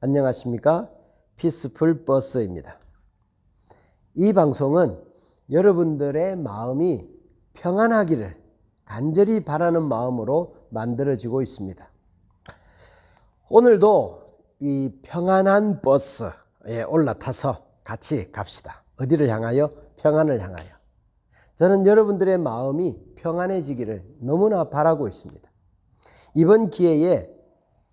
안녕하십니까? 피스풀 버스입니다. 이 방송은 여러분들의 마음이 평안하기를 간절히 바라는 마음으로 만들어지고 있습니다. 오늘도 이 평안한 버스에 올라타서 같이 갑시다. 어디를 향하여? 평안을 향하여. 저는 여러분들의 마음이 평안해지기를 너무나 바라고 있습니다. 이번 기회에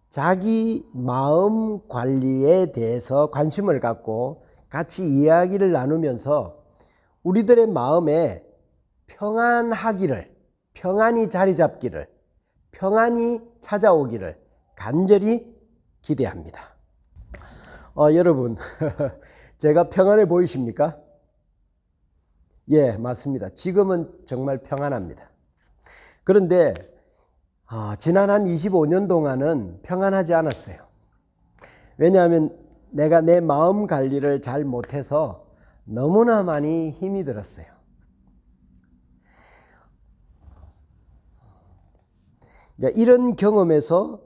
자기 마음 관리에 대해서 관심을 갖고 같이 이야기를 나누면서 우리들의 마음에 평안하기를, 평안이 자리 잡기를, 평안이 찾아오기를 간절히 기대합니다. 여러분, 제가 평안해 보이십니까? 예, 맞습니다. 지금은 정말 평안합니다. 그런데 지난 한 25년 동안은 평안하지 않았어요. 왜냐하면 내가 내 마음 관리를 잘 못해서 너무나 많이 힘이 들었어요. 이런 경험에서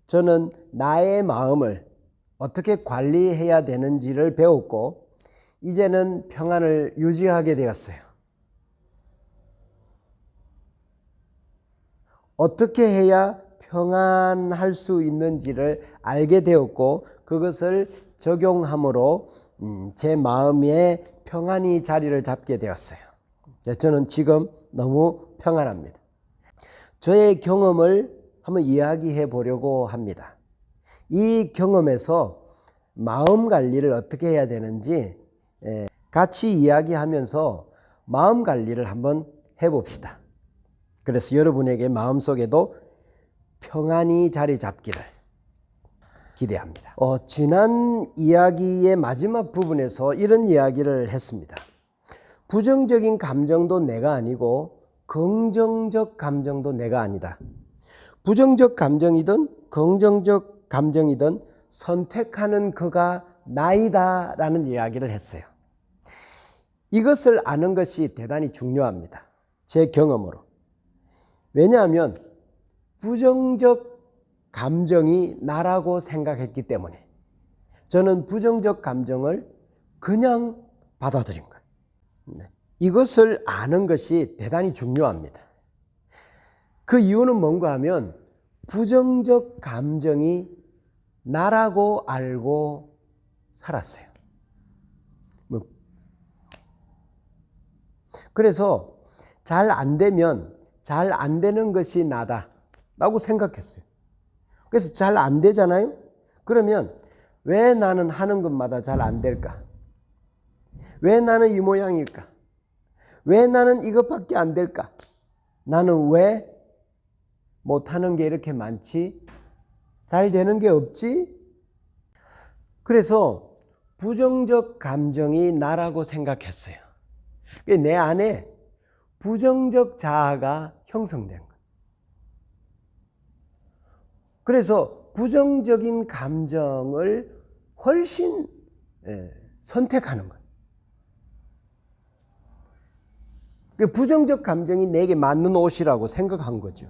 저는 나의 마음을 어떻게 관리해야 되는지를 배웠고 이제는 평안을 유지하게 되었어요. 어떻게 해야 평안할 수 있는지를 알게 되었고 그것을 적용함으로 제 마음에 평안이 자리를 잡게 되었어요. 저는 지금 너무 평안합니다. 저의 경험을 한번 이야기해 보려고 합니다. 이 경험에서 마음 관리를 어떻게 해야 되는지 같이 이야기하면서 마음 관리를 한번 해봅시다. 그래서 여러분에게 마음속에도 평안이 자리 잡기를 기대합니다. 지난 이야기의 마지막 부분에서 이런 이야기를 했습니다. 부정적인 감정도 내가 아니고 긍정적 감정도 내가 아니다. 부정적 감정이든 긍정적 감정이든 선택하는 그가 나이다 라는 이야기를 했어요. 이것을 아는 것이 대단히 중요합니다. 제 경험으로. 왜냐하면 부정적 감정이 나라고 생각했기 때문에 저는 부정적 감정을 그냥 받아들인 거예요. 이것을 아는 것이 대단히 중요합니다. 그 이유는 뭔가 하면 부정적 감정이 나라고 알고 살았어요. 그래서 잘 안 되면 잘 안 되는 것이 나다 라고 생각했어요. 그래서 잘 안 되잖아요. 그러면 왜 나는 하는 것마다 잘 안 될까? 왜 나는 이 모양일까? 왜 나는 이것밖에 안 될까? 나는 왜 못하는 게 이렇게 많지? 잘 되는 게 없지? 그래서 부정적 감정이 나라고 생각했어요. 내 안에 부정적 자아가 형성된 거예요. 그래서 부정적인 감정을 훨씬 선택하는 거예요. 부정적 감정이 내게 맞는 옷이라고 생각한 거죠.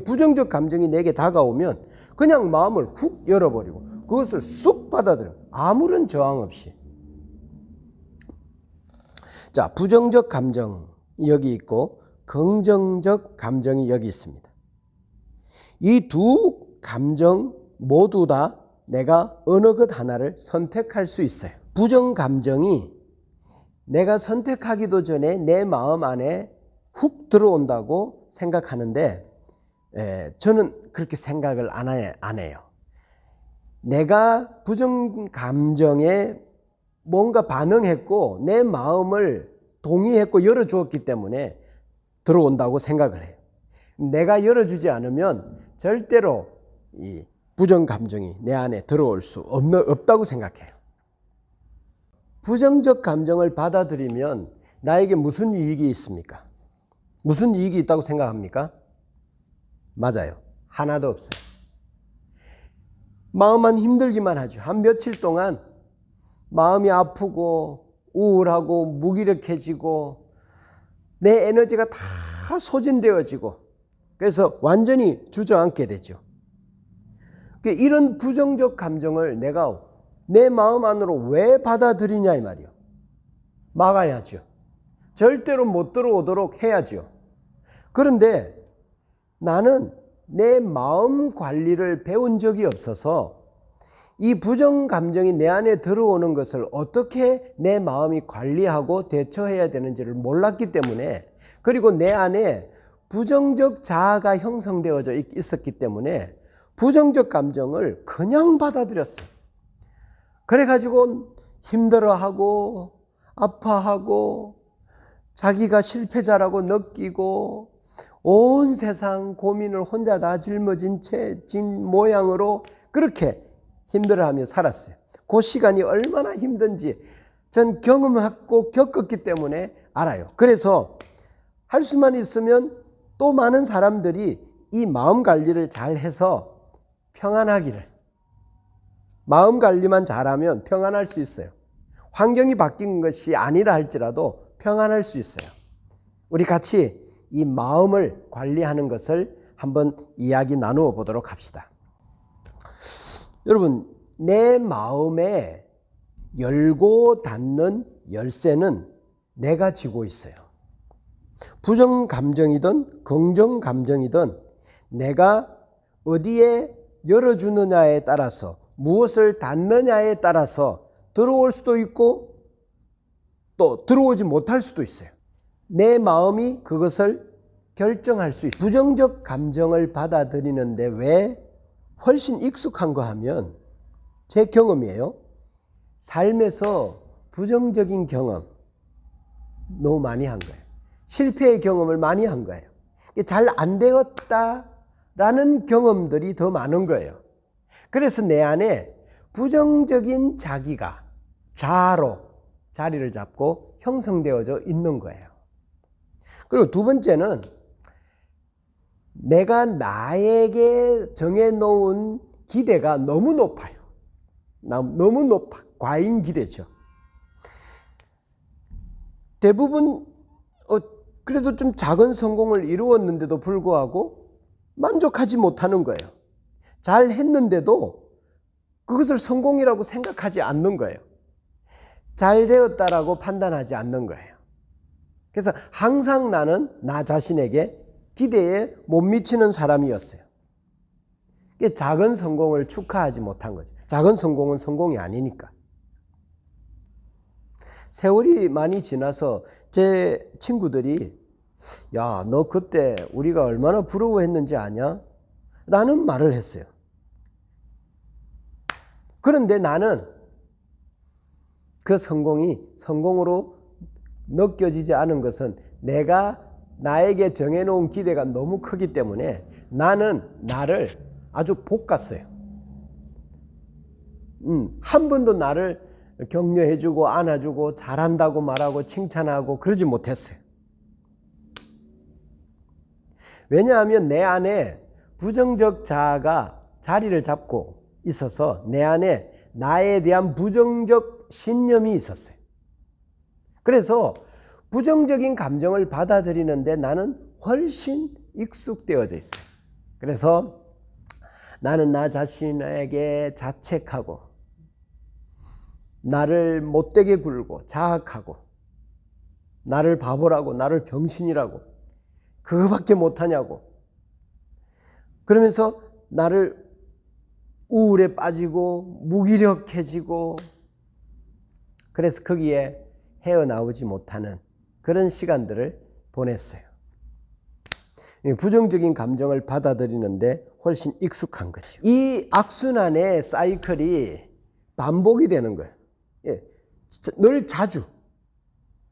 부정적 감정이 내게 다가오면 그냥 마음을 훅 열어버리고 그것을 쑥 받아들여요. 아무런 저항 없이. 자, 부정적 감정 여기 있고 긍정적 감정이 여기 있습니다. 이 두 감정 모두 다 내가 어느 것 하나를 선택할 수 있어요. 부정 감정이 내가 선택하기도 전에 내 마음 안에 훅 들어온다고 생각하는데 저는 그렇게 생각을 안 해요. 내가 부정 감정에 뭔가 반응했고 내 마음을 동의했고 열어주었기 때문에 들어온다고 생각을 해요. 내가 열어주지 않으면 절대로 이 부정 감정이 내 안에 들어올 수 없다고 생각해요. 부정적 감정을 받아들이면 나에게 무슨 이익이 있습니까? 무슨 이익이 있다고 생각합니까? 맞아요. 하나도 없어요. 마음만 힘들기만 하죠. 한 며칠 동안 마음이 아프고 우울하고 무기력해지고 내 에너지가 다 소진되어지고 그래서 완전히 주저앉게 되죠. 이런 부정적 감정을 내가 내 마음 안으로 왜 받아들이냐 이 말이요. 막아야죠. 절대로 못 들어오도록 해야죠. 그런데 나는 내 마음 관리를 배운 적이 없어서 이 부정 감정이 내 안에 들어오는 것을 어떻게 내 마음이 관리하고 대처해야 되는지를 몰랐기 때문에, 그리고 내 안에 부정적 자아가 형성되어져 있었기 때문에 부정적 감정을 그냥 받아들였어요. 그래가지고 힘들어하고 아파하고 자기가 실패자라고 느끼고 온 세상 고민을 혼자 다 짊어진 모양으로 그렇게 힘들어하며 살았어요. 그 시간이 얼마나 힘든지 전 경험하고 겪었기 때문에 알아요. 그래서 할 수만 있으면 또 많은 사람들이 이 마음 관리를 잘 해서 평안하기를, 마음 관리만 잘하면 평안할 수 있어요. 환경이 바뀐 것이 아니라 할지라도 평안할 수 있어요. 우리 같이 이 마음을 관리하는 것을 한번 이야기 나누어 보도록 합시다. 여러분, 내 마음에 열고 닫는 열쇠는 내가 쥐고 있어요. 부정 감정이든 긍정 감정이든 내가 어디에 열어주느냐에 따라서, 무엇을 닫느냐에 따라서 들어올 수도 있고 또 들어오지 못할 수도 있어요. 내 마음이 그것을 결정할 수 있어요. 부정적 감정을 받아들이는데 왜 훨씬 익숙한 거 하면, 제 경험이에요. 삶에서 부정적인 경험 너무 많이 한 거예요. 실패의 경험을 많이 한 거예요. 잘 안 되었다라는 경험들이 더 많은 거예요. 그래서 내 안에 부정적인 자기가 자아로 자리를 잡고 형성되어져 있는 거예요. 그리고 두 번째는 내가 나에게 정해놓은 기대가 너무 높아요. 너무 높아. 과잉 기대죠. 대부분 그래도 좀 작은 성공을 이루었는데도 불구하고 만족하지 못하는 거예요. 잘 했는데도 그것을 성공이라고 생각하지 않는 거예요. 잘 되었다라고 판단하지 않는 거예요. 그래서 항상 나는 나 자신에게 기대에 못 미치는 사람이었어요. 작은 성공을 축하하지 못한 거죠. 작은 성공은 성공이 아니니까. 세월이 많이 지나서 제 친구들이 야, 너 그때 우리가 얼마나 부러워했는지 아냐? 라는 말을 했어요. 그런데 나는 그 성공이 성공으로 느껴지지 않은 것은 내가 나에게 정해놓은 기대가 너무 크기 때문에 나는 나를 아주 볶았어요. 한 번도 나를 격려해주고 안아주고 잘한다고 말하고 칭찬하고 그러지 못했어요. 왜냐하면 내 안에 부정적 자아가 자리를 잡고 있어서 내 안에 나에 대한 부정적 신념이 있었어요. 그래서 부정적인 감정을 받아들이는데 나는 훨씬 익숙되어져 있어요. 그래서 나는 나 자신에게 자책하고 나를 못되게 굴고 자학하고 나를 바보라고 나를 병신이라고 그거밖에 못하냐고 그러면서 나를 우울에 빠지고 무기력해지고 그래서 거기에 헤어나오지 못하는 그런 시간들을 보냈어요. 부정적인 감정을 받아들이는데 훨씬 익숙한 거죠. 이 악순환의 사이클이 반복이 되는 거예요. 늘 자주.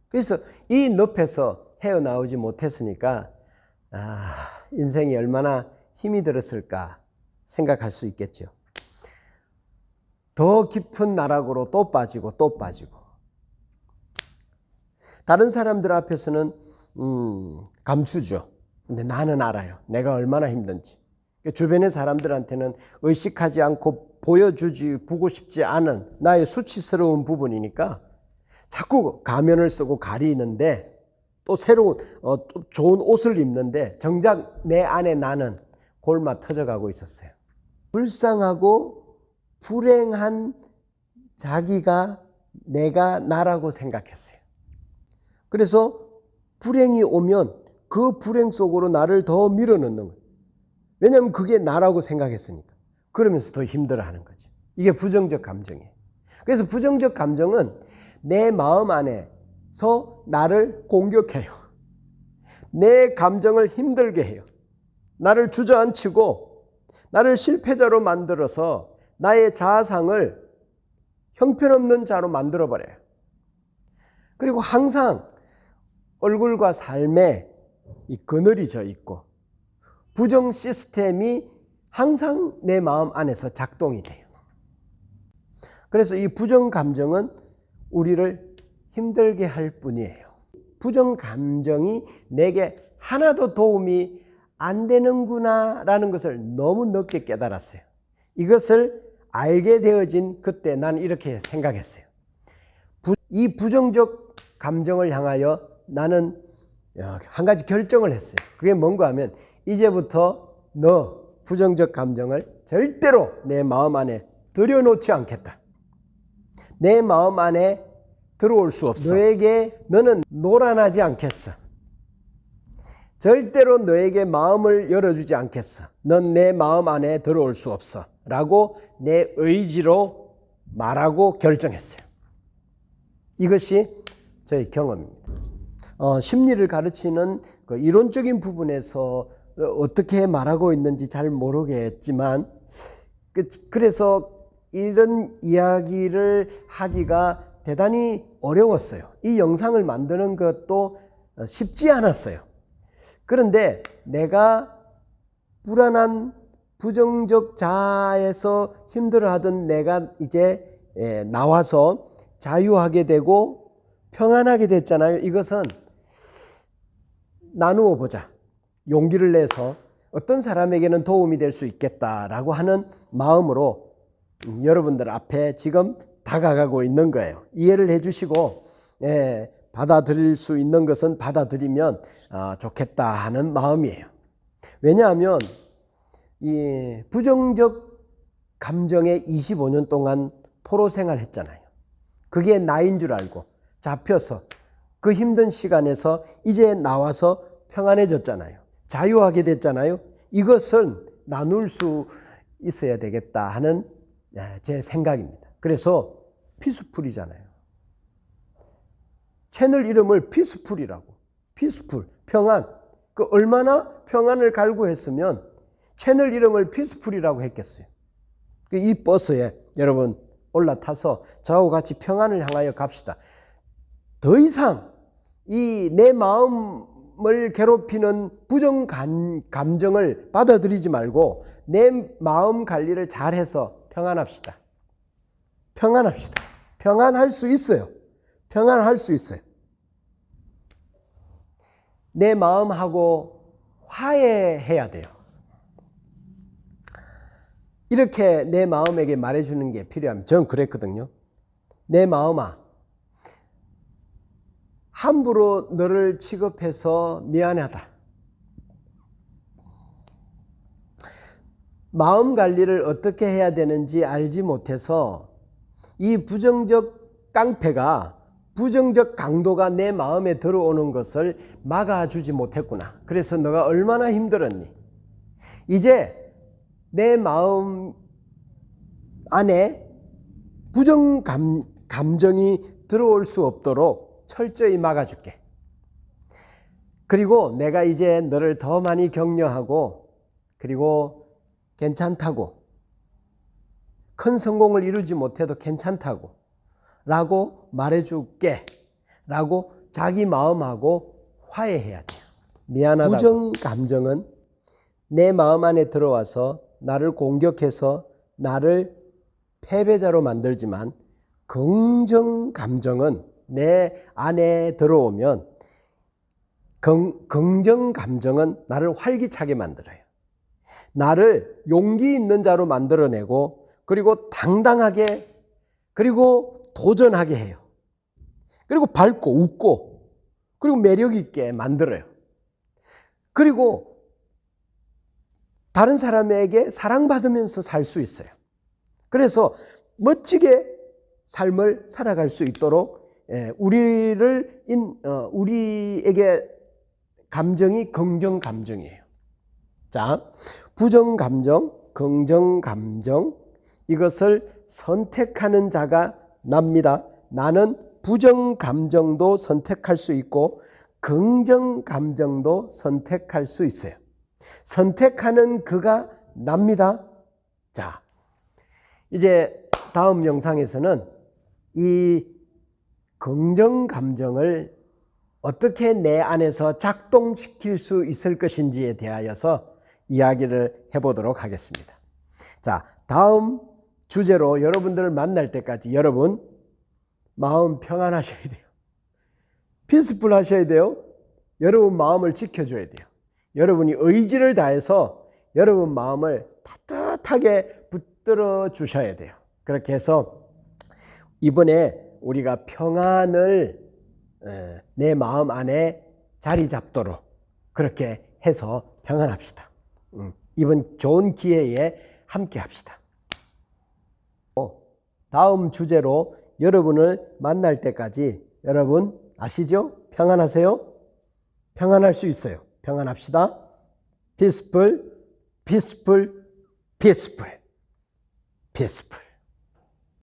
그래서 이 늪에서 헤어나오지 못했으니까 인생이 얼마나 힘이 들었을까 생각할 수 있겠죠. 더 깊은 나락으로 또 빠지고 또 빠지고 다른 사람들 앞에서는 감추죠. 근데 나는 알아요. 내가 얼마나 힘든지. 주변의 사람들한테는 의식하지 않고 보고 싶지 않은 나의 수치스러운 부분이니까 자꾸 가면을 쓰고 가리는데 또 새로운 또 좋은 옷을 입는데 정작 내 안에 나는 골마 터져가고 있었어요. 불쌍하고 불행한 자기가 내가 나라고 생각했어요. 그래서 불행이 오면 그 불행 속으로 나를 더 밀어넣는 거예요. 왜냐하면 그게 나라고 생각했으니까. 그러면서 더 힘들어하는 거죠. 이게 부정적 감정이에요. 그래서 부정적 감정은 내 마음 안에서 나를 공격해요. 내 감정을 힘들게 해요. 나를 주저앉히고 나를 실패자로 만들어서 나의 자아상을 형편없는 자로 만들어버려요. 그리고 항상 얼굴과 삶에 이 그늘이 져 있고 부정 시스템이 항상 내 마음 안에서 작동이 돼요. 그래서 이 부정 감정은 우리를 힘들게 할 뿐이에요. 부정 감정이 내게 하나도 도움이 안 되는구나 라는 것을 너무 늦게 깨달았어요. 이것을 알게 되어진 그때 나는 이렇게 생각했어요. 이 부정적 감정을 향하여 나는 한 가지 결정을 했어요. 그게 뭔가 하면 이제부터 너 부정적 감정을 절대로 내 마음 안에 들여놓지 않겠다. 내 마음 안에 들어올 수 없어. 너는 노란하지 않겠어. 절대로 너에게 마음을 열어주지 않겠어. 넌 내 마음 안에 들어올 수 없어. 라고 내 의지로 말하고 결정했어요. 이것이 저의 경험입니다. 심리를 가르치는 그 이론적인 부분에서 어떻게 말하고 있는지 잘 모르겠지만 그래서 이런 이야기를 하기가 대단히 어려웠어요. 이 영상을 만드는 것도 쉽지 않았어요. 그런데 내가 불안한 부정적 자아에서 힘들어하던 내가 이제 나와서 자유하게 되고 평안하게 됐잖아요. 이것은 나누어 보자. 용기를 내서 어떤 사람에게는 도움이 될 수 있겠다라고 하는 마음으로 여러분들 앞에 지금 다가가고 있는 거예요. 이해를 해주시고 받아들일 수 있는 것은 받아들이면 좋겠다 하는 마음이에요. 왜냐하면 이 부정적 감정에 25년 동안 포로 생활했잖아요. 그게 나인 줄 알고 잡혀서 그 힘든 시간에서 이제 나와서 평안해졌잖아요. 자유하게 됐잖아요. 이것을 나눌 수 있어야 되겠다 하는 제 생각입니다. 그래서 피스풀이잖아요. 채널 이름을 피스풀이라고. 피스풀, 평안. 그 얼마나 평안을 갈구했으면 채널 이름을 피스풀이라고 했겠어요. 이 버스에 여러분 올라타서 저하고 같이 평안을 향하여 갑시다. 더 이상 이 내 마음을 괴롭히는 부정 감정을 받아들이지 말고 내 마음 관리를 잘해서 평안합시다. 평안합시다. 평안할 수 있어요. 평안할 수 있어요. 내 마음하고 화해해야 돼요. 이렇게 내 마음에게 말해주는 게 필요합니다. 저는 그랬거든요. 내 마음아, 함부로 너를 취급해서 미안하다. 마음 관리를 어떻게 해야 되는지 알지 못해서 이 부정적 깡패가 부정적 강도가 내 마음에 들어오는 것을 막아주지 못했구나. 그래서 너가 얼마나 힘들었니? 이제 내 마음 안에 부정 감정이 들어올 수 없도록 철저히 막아줄게. 그리고 내가 이제 너를 더 많이 격려하고 그리고 괜찮다고 큰 성공을 이루지 못해도 괜찮다고 라고 말해줄게 라고 자기 마음하고 화해해야 돼요. 미안하다고. 부정 감정은 내 마음 안에 들어와서 나를 공격해서 나를 패배자로 만들지만 긍정 감정은 내 안에 들어오면 긍정 감정은 나를 활기차게 만들어요. 나를 용기 있는 자로 만들어내고 그리고 당당하게 그리고 도전하게 해요. 그리고 밝고 웃고 그리고 매력 있게 만들어요. 그리고 다른 사람에게 사랑받으면서 살 수 있어요. 그래서 멋지게 삶을 살아갈 수 있도록 우리에게 감정이 긍정 감정이에요. 자, 부정 감정, 긍정 감정, 이것을 선택하는 자가 납니다. 나는 부정 감정도 선택할 수 있고 긍정 감정도 선택할 수 있어요. 선택하는 그가 납니다. 자, 이제 다음 영상에서는 이 긍정 감정을 어떻게 내 안에서 작동시킬 수 있을 것인지에 대하여서 이야기를 해보도록 하겠습니다. 자, 다음 주제로 여러분들을 만날 때까지 여러분 마음 평안하셔야 돼요. 피스풀 하셔야 돼요. 여러분 마음을 지켜줘야 돼요. 여러분이 의지를 다해서 여러분 마음을 따뜻하게 붙들어 주셔야 돼요. 그렇게 해서 이번에 우리가 평안을 내 마음 안에 자리 잡도록 그렇게 해서 평안합시다. 이번 좋은 기회에 함께 합시다. 다음 주제로 여러분을 만날 때까지 여러분 아시죠? 평안하세요? 평안할 수 있어요. 평안합시다. peaceful, peaceful, peaceful, peaceful.